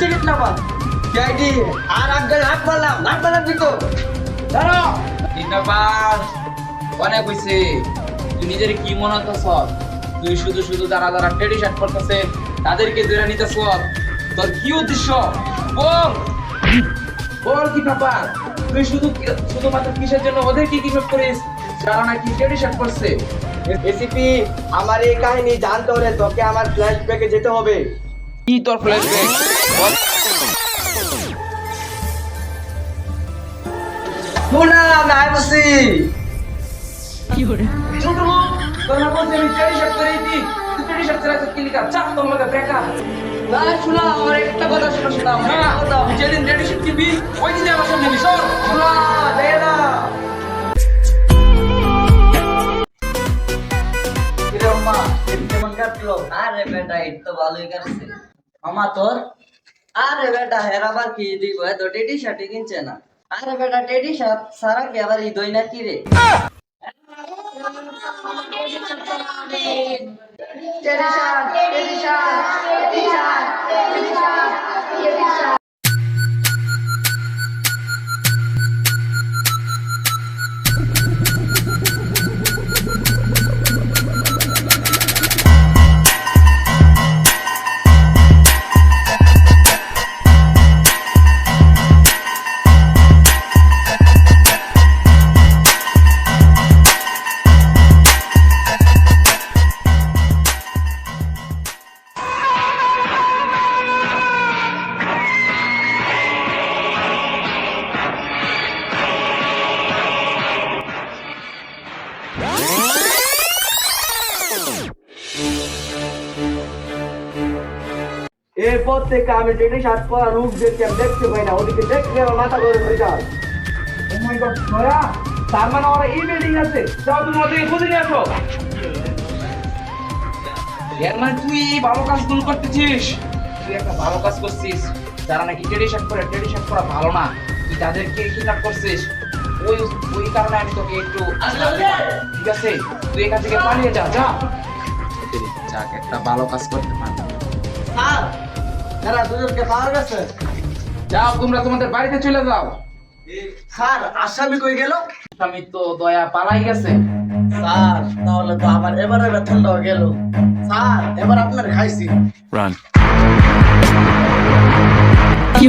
Ticket নামা কেআইডি আর আগে হাত মারলাম দিত দাঁড়াও কিডন্যাপার অনেক হইছে তুই নিজের কি মনে হইতাছ তুই শুধু শুধু যারা যারা টেডি শার্ট করতেছে তাদেরকে ধরে নিতেছ তোর কি উদ্দেশ্য বল বল কিডন্যাপার তুই শুধুমাত্র কিসের জন্য ওদেরকে কিডন্যাপ করিস যারা নাকি টেডি শার্ট করছে এসিপি আমার এই কাহিনী জানতে হলে তোকে আমার ফ্ল্যাশব্যাকে যেতে হবে কি তোর ফ্ল্যাশব্যাক শোনা নাই বসি ছোট লোক তোর না বলতে আমি টেডি শার্ট করে দিই তুই টেডি শার্ট ছাড়া কি লিখা চাপ তোর লগে ব্রেকআপ না শোনা আমার একটা কথা শোনা হ্যাঁ তুই যেদিন টেডি শার্ট কিনবি ওই দিন আমার সামনে নিস শোনা দে না মা কেমন কাটলো? আরে বেটা এই তো ভালোই কাটছে মামা তোর। আরে বেটা হের আবার কি দিব এত টেডি শার্ট কিনছে না। আরে বেটা টেডি শার্ট সারা কি আবার ঈদই না কি রে? এরপর থেকে আমি টেডি শার্ট পরা রূপ দেখতে পাই না ওদিকে দেখলে আমার মাথা ধরে পড়ে যায় ও মাই গড দয়া তার মানে ওরা এই বিল্ডিং আছে যাও তুমি ওদেরকে খুঁজে নিয়ে আসো এর মানে তুই এই ভালো কাজগুলো করতেছিস তুই একটা ভালো কাজ করছিস যারা নাকি টেডি শার্ট করা ভালো না তুই তাদেরকে কিডন্যাপ করছিস ওই ওই কারণে আমি তোকে একটু ঠিক আছে তুই এখান থেকে পালিয়ে যা যা যাক একটা ভালো কাজ করতে পারলাম স্যার যারা দুজনকে পাওয়া গেছে যাও তোমরা তোমাদের বাড়িতে চলে যাও স্যার আসামি কই গেল আমি তো দয়া পালাই গেছে স্যার তাহলে তো আমার এবারে বেতনটা গেল স্যার এবার আপনার খাইছি Run. কি